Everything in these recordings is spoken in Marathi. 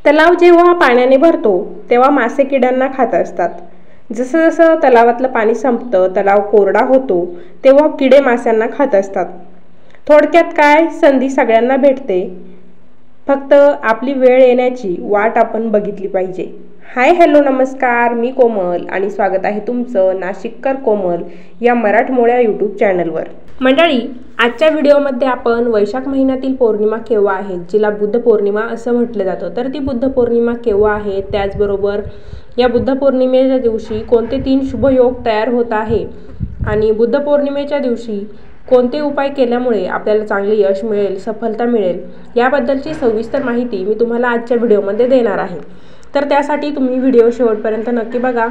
तलाव जेव्हा पाण्याने भरतो तेव्हा मासे किड्यांना खात असतात. जसं जसं तलावातलं पाणी संपतं, तलाव कोरडा होतो, तेव्हा किडे माशांना खात असतात. थोडक्यात काय, संधी सगळ्यांना भेटते, फक्त आपली वेळ येण्याची वाट आपण बघितली पाहिजे. हाय हॅलो नमस्कार, मी कोमल आणि स्वागत आहे तुमचं नाशिककर कोमल या मराठमोळ्या यूट्यूब चॅनलवर. मंडळी, आजच्या व्हिडिओमध्ये आपण वैशाख महिन्यातील पौर्णिमा केव्हा आहे, जिला बुद्ध पौर्णिमा असं म्हटलं जातं, तर ती बुद्ध पौर्णिमा केव्हा आहे, त्याचबरोबर या बुद्ध पौर्णिमेच्या दिवशी कोणते 3 शुभयोग तयार होत आहे आणि बुद्ध पौर्णिमेच्या दिवशी कोणते उपाय केल्यामुळे आपल्याला चांगले यश मिळेल, सफलता मिळेल, याबद्दलची सविस्तर माहिती मी तुम्हाला आजच्या व्हिडिओमध्ये देणार आहे. तर त्यासाठी तुम्ही व्हिडिओ शेवटपर्यंत नक्की बघा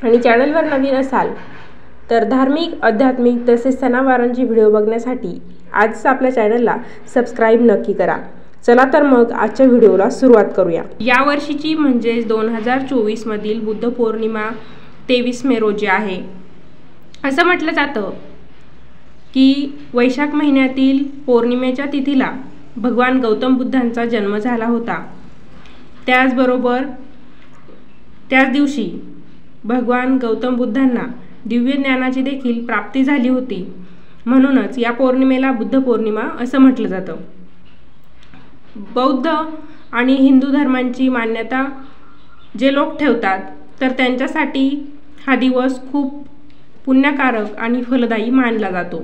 आणि चॅनलवर नवीन असाल तर धार्मिक, आध्यात्मिक तसेच सणावारांची व्हिडिओ बघण्यासाठी आजच आपल्या चॅनलला सबस्क्राईब नक्की करा. चला तर मग आजच्या व्हिडिओला सुरुवात करूया. या वर्षीची म्हणजेच 2024 मधील बुद्ध पौर्णिमा 23 मे रोजी आहे. असं म्हटलं जातं की वैशाख महिन्यातील पौर्णिमेच्या तिथीला भगवान गौतम बुद्धांचा जन्म झाला होता. त्याचबरोबर त्याच दिवशी भगवान गौतम बुद्धांना दिव्य ज्ञानाची देखील प्राप्ती झाली होती. म्हणूनच या पौर्णिमेला बुद्ध पौर्णिमा असं म्हटलं जातं. बौद्ध आणि हिंदू धर्मांची मान्यता जे लोक ठेवतात तर त्यांच्यासाठी हा दिवस खूप पुण्यकारक आणि फलदायी मानला जातो.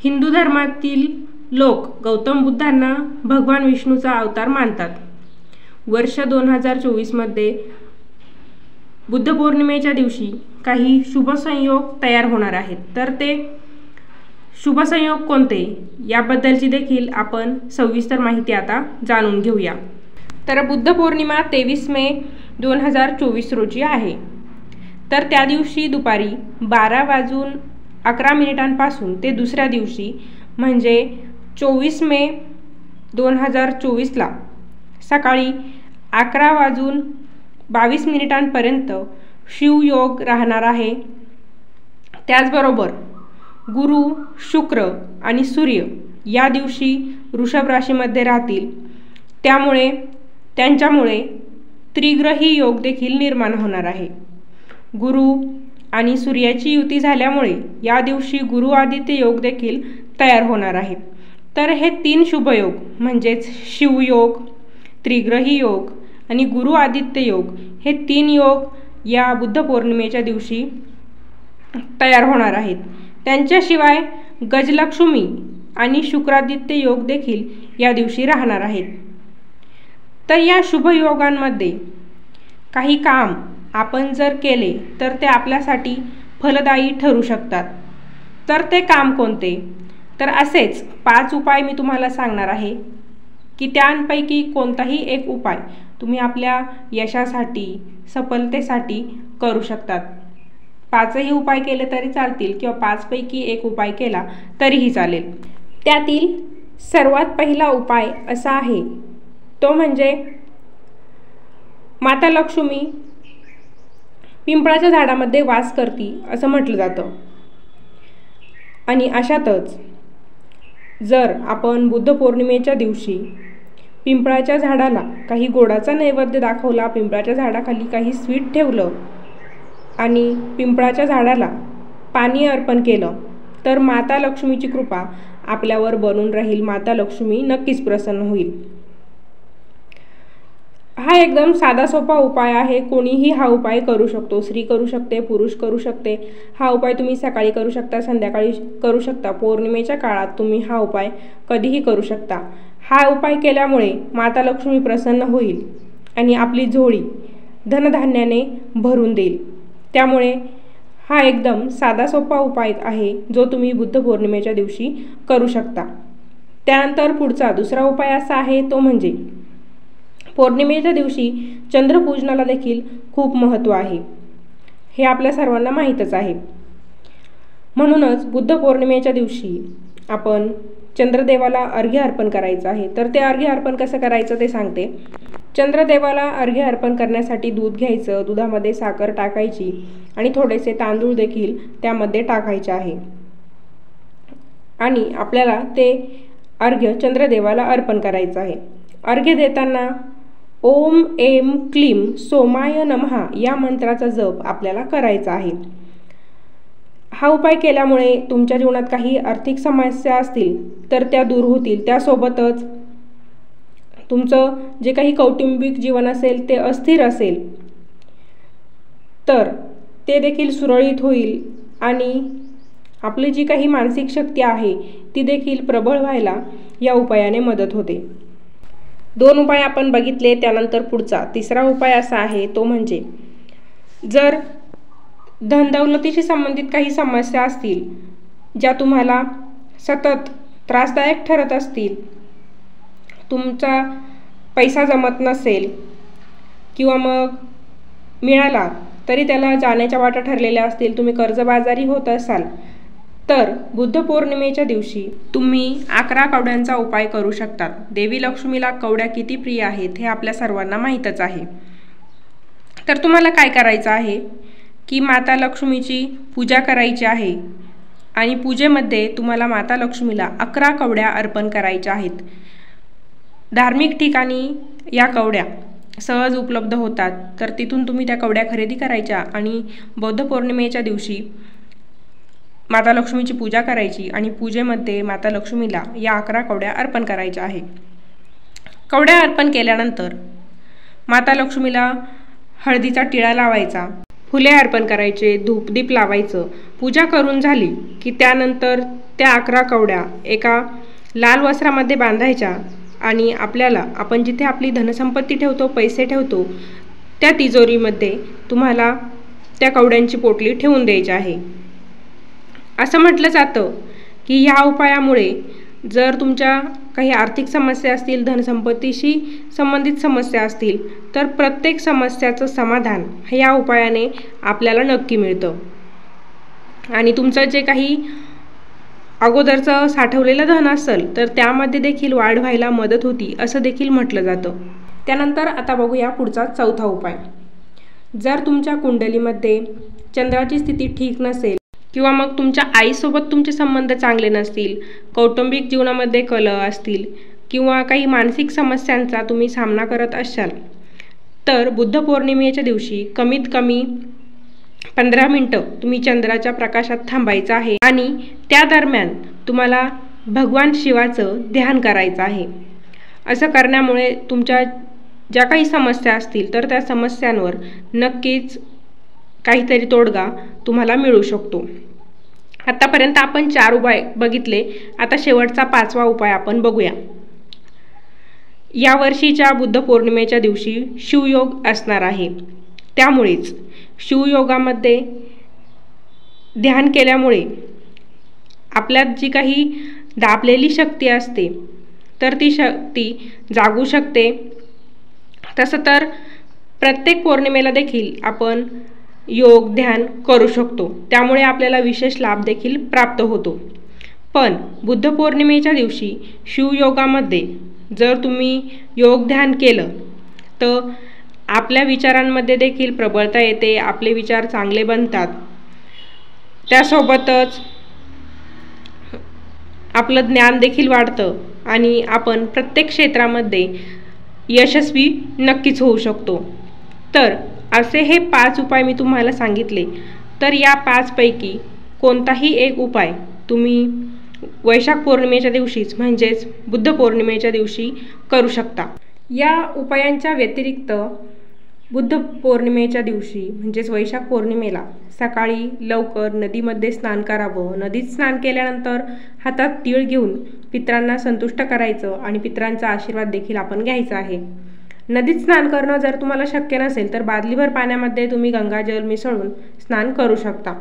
हिंदू धर्मातील लोक गौतम बुद्धांना भगवान विष्णूचा अवतार मानतात. वर्ष 2024 मध्ये बुद्ध पौर्णिमेच्या दिवशी काही शुभसंयोग तयार होणार आहेत. तर ते शुभसंयोग कोणते याबद्दलची देखील आपण सविस्तर माहिती आता जाणून घेऊया. तर बुद्ध पौर्णिमा 23 मे 2024 रोजी आहे. तर त्या दिवशी दुपारी 12:11 पासून ते दुसऱ्या दिवशी म्हणजे 24 मे 2024ला सकाळी 11:22 पर्यंत शिवयोग राहणार आहे. त्याचबरोबर गुरु, शुक्र आणि सूर्य या दिवशी वृषभ राशीमध्ये राहतील. त्यांच्यामुळे त्रिग्रही योग देखील निर्माण होणार आहे. गुरु आणि सूर्याची युती झाल्यामुळे या दिवशी गुरु आदित्य योग देखील तयार होणार आहे. तर हे 3 शुभयोग म्हणजेच शिवयोग, त्रिग्रही योग आणि गुरु आदित्य योग हे 3 योग या बुद्ध पौर्णिमेच्या दिवशी तयार होणार आहेत. त्यांच्याशिवाय गजलक्ष्मी आणि शुक्रादित्य योग देखील या दिवशी राहणार आहेत. तर या शुभयोगांमध्ये काही काम आपण जर केले तर ते आपल्यासाठी फलदायी ठरू शकतात. तर ते काम कोणते, तर असेच 5 उपाय मी तुम्हाला सांगणार आहे की त्यांपैकी कोणताही एक उपाय तुम्ही आपल्या यशासाठी, सफलतेसाठी करू शकतात. 5ही उपाय केले तरी चालतील किंवा 5 पैकी एक उपाय केला तरीही चालेल. त्यातील सर्वात पहिला उपाय असा आहे, तो म्हणजे माता लक्ष्मी पिंपळाच्या झाडामध्ये वास करती असं म्हटलं जातं. आणि अशातच जर आपण बुद्ध पौर्णिमेच्या दिवशी पिंपळाच्या झाडाला काही गोडाचा नैवेद्य दाखवला, पिंपळाच्या झाडाखाली काही स्वीट ठेवलं आणि पिंपळाच्या झाडाला पाणी अर्पण केलं तर माता लक्ष्मीची कृपा आपल्यावर बनून राहील. माता लक्ष्मी नक्कीच प्रसन्न होईल. हा एकदम साधा सोपा उपाय आहे. कोणीही हा उपाय करू शकतो. स्त्री करू शकते, पुरुष करू शकते. हा उपाय तुम्ही सकाळी करू शकता, संध्याकाळी करू शकता. पौर्णिमेच्या काळात तुम्ही हा उपाय कधीही करू शकता. हा उपाय केल्यामुळे माता लक्ष्मी प्रसन्न होईल आणि आपली झोळी धनधान्याने भरून देईल. त्यामुळे हा एकदम साधा सोपा उपाय आहे जो तुम्ही बुद्ध पौर्णिमेच्या दिवशी करू शकता. त्यानंतर पुढचा दुसरा उपाय असा आहे, तो म्हणजे पौर्णिमेच्या दिवशी चंद्रपूजनाला देखील खूप महत्त्व आहे. हे आपल्या सर्वांना माहीतच आहे. म्हणूनच बुद्ध पौर्णिमेच्या दिवशी आपण चंद्रदेवाला अर्घ्य अर्पण करायचं आहे. तर ते अर्घ्य अर्पण कसं करायचं ते सांगते. चंद्रदेवाला अर्घ्य अर्पण करण्यासाठी दूध घ्यायचं, दुधामध्ये साखर टाकायची आणि थोडेसे तांदूळ देखील त्यामध्ये टाकायचे आहे आणि आपल्याला ते अर्घ्य चंद्रदेवाला अर्पण करायचं आहे. अर्घ्य देताना ओम एम क्लीम सोमाय नमः या मंत्राचा जप आपल्याला करायचा आहे. हा उपाय केल्यामुळे तुमच्या जीवनात काही आर्थिक समस्या असतील तर त्या दूर होतील. त्यासोबतच तुमचं जे काही कौटुंबिक जीवन असेल ते अस्थिर असेल तर ते देखील सुरळीत होईल आणि आपली जी काही मानसिक शक्ती आहे ती देखील प्रबळ व्हायला या उपायाने मदत होते. 2 उपाय आपण बघितले. त्यानंतर पुढचा तिसरा उपाय असा आहे तो म्हणजे जर धनदौलतीशी संबंधित काही समस्या असतील ज्या तुम्हाला सतत त्रासदायक ठरत असतील, तुमचा पैसा जमत नसेल किंवा मग मिळाला तरी त्याला जाण्याच्या वाटा ठरलेल्या असतील, तुम्ही कर्जबाजारी होत असाल तर बुद्ध पौर्णिमेच्या दिवशी तुम्ही 11 कवड्यांचा उपाय करू शकतात. देवी लक्ष्मीला कवड्या किती प्रिय आहेत हे आपल्या सर्वांना माहीतच आहे. तर तुम्हाला काय करायचं आहे की माता लक्ष्मीची पूजा करायची आहे आणि पूजेमध्ये तुम्हाला माता लक्ष्मीला 11 कवड्या अर्पण करायच्या आहेत. धार्मिक ठिकाणी या कवड्या सहज उपलब्ध होतात तर तिथून तुम्ही त्या कवड्या खरेदी करायच्या आणि बौद्ध पौर्णिमेच्या दिवशी माता लक्ष्मीची पूजा करायची आणि पूजेमध्ये माता लक्ष्मीला या 11 कवड्या अर्पण करायच्या आहे. कवड्या अर्पण केल्यानंतर माता लक्ष्मीला हळदीचा टिळा लावायचा, फुले अर्पण करायचे, धूपदीप लावायचं. पूजा करून झाली की त्यानंतर त्या 11 कवड्या एका लाल वस्त्रामध्ये बांधायच्या आणि आपण जिथे आपली धनसंपत्ती ठेवतो, पैसे ठेवतो, त्या तिजोरीमध्ये तुम्हाला त्या कवड्यांची पोटली ठेवून द्यायची आहे. असं म्हटलं जातं की ह्या उपायामुळे जर तुमच्या काही आर्थिक समस्या असतील, धनसंपत्तीशी संबंधित समस्या असतील तर प्रत्येक समस्याचं समाधान ह्या उपायाने आपल्याला नक्की मिळतं आणि तुमचं जे काही अगोदरचं साठवलेलं धन असेल तर त्यामध्ये देखील वाढ व्हायला मदत होती असं देखील म्हटलं जातं. त्यानंतर आता बघूया पुढचा चौथा उपाय. जर तुमच्या कुंडलीमध्ये चंद्राची स्थिती ठीक नसेल किंवा मग तुमच्या आईसोबत तुमचे संबंध चांगले नसतील, कौटुंबिक जीवनामध्ये कलह असतील किंवा काही मानसिक समस्यांचा तुम्ही सामना करत असाल तर बुद्ध पौर्णिमेच्या दिवशी कमीत कमी 15 मिनिटं तुम्ही चंद्राच्या प्रकाशात थांबायचं आहे आणि त्या दरम्यान तुम्हाला भगवान शिवाचं ध्यान करायचं आहे. असं करण्यामुळे तुमच्या ज्या काही समस्या असतील तर त्या समस्यांवर नक्कीच काहीतरी तोडगा तुम्हाला मिळू शकतो. आतापर्यंत आपण 4 उपाय बघितले. आता शेवटचा 5वा उपाय आपण बघूया. या वर्षीच्या बुद्ध पौर्णिमेच्या दिवशी शिवयोग असणार आहे. त्यामुळेच शिवयोगामध्ये ध्यान केल्यामुळे आपल्यात जी काही दाबलेली शक्ती असते तर ती शक्ती जागू शकते. तसं तर प्रत्येक पौर्णिमेला देखील आपण योग ध्यान करू शकतो, त्यामुळे आपल्याला विशेष लाभ देखील प्राप्त होतो. पण बुद्ध पौर्णिमेच्या दिवशी शिवयोगामध्ये जर तुम्ही योग ध्यान केलं तर आपल्या विचारांमध्ये देखील प्रबळता येते, आपले विचार चांगले बनतात. त्यासोबतच आपलं ज्ञान देखील वाढतं आणि आपण प्रत्येक क्षेत्रामध्ये यशस्वी नक्कीच होऊ शकतो. तर असे हे 5 उपाय मी तुम्हाला सांगितले. तर या 5 पैकी कोणताही एक उपाय तुम्ही वैशाख पौर्णिमेच्या दिवशीच म्हणजेच बुद्ध पौर्णिमेच्या दिवशी करू शकता. या उपायांच्या व्यतिरिक्त बुद्ध पौर्णिमेच्या दिवशी म्हणजेच वैशाख पौर्णिमेला सकाळी लवकर नदीमध्ये स्नान करावं. नदीत स्नान केल्यानंतर हातात तीळ घेऊन पितरांना संतुष्ट करायचं आणि पितरांचा आशीर्वाद देखील आपण घ्यायचा आहे. नदीत स्नान करणं जर तुम्हाला शक्य नसेल तर बादलीभर पाण्यामध्ये तुम्ही गंगाजल मिसळून स्नान करू शकता.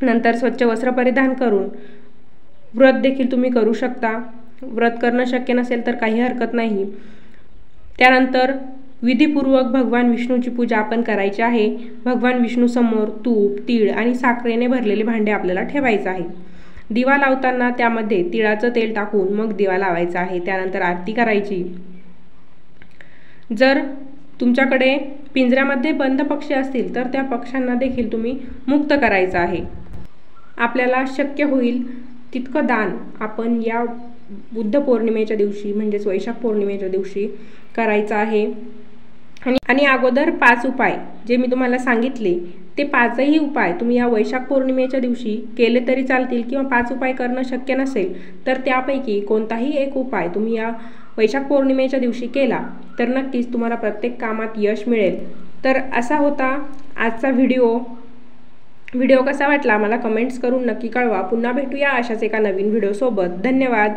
नंतर स्वच्छ वस्त्र परिधान करून व्रत देखील तुम्ही करू शकता. व्रत करणं शक्य नसेल तर काही हरकत नाही. त्यानंतर विधीपूर्वक भगवान विष्णूची पूजा आपण करायची आहे. भगवान विष्णूसमोर तूप, तीळ आणि साखरेने भरलेले भांडे आपल्याला ठेवायचं आहे. दिवा लावताना त्यामध्ये तिळाचं तेल टाकून मग दिवा लावायचा आहे. त्यानंतर आरती करायची. जर तुमच्याकडे पिंजऱ्यामध्ये बंद पक्षी असतील तर त्या पक्ष्यांना देखील तुम्ही मुक्त करायचं आहे. आपल्याला शक्य होईल तितकं दान आपण या बुद्ध पौर्णिमेच्या दिवशी म्हणजेच वैशाख पौर्णिमेच्या दिवशी करायचं आहे. आणि अगोदर 5 उपाय जे मी तुम्हाला सांगितले ते 5ही उपाय तुम्ही या वैशाख पौर्णिमेच्या दिवशी केले तरी चालतील, किंवा 5 उपाय करणं शक्य नसेल तर त्यापैकी कोणताही एक उपाय तुम्ही या वैशाख पौर्णिमेच्या दिवशी केला तर नक्कीच तुम्हाला प्रत्येक कामात यश मिळेल. तर असा होता आजचा व्हिडिओ कसा वाटला मला कमेंट्स करून नक्की कळवा. पुन्हा भेटूया अशाच एका नवीन व्हिडिओसोबत. धन्यवाद.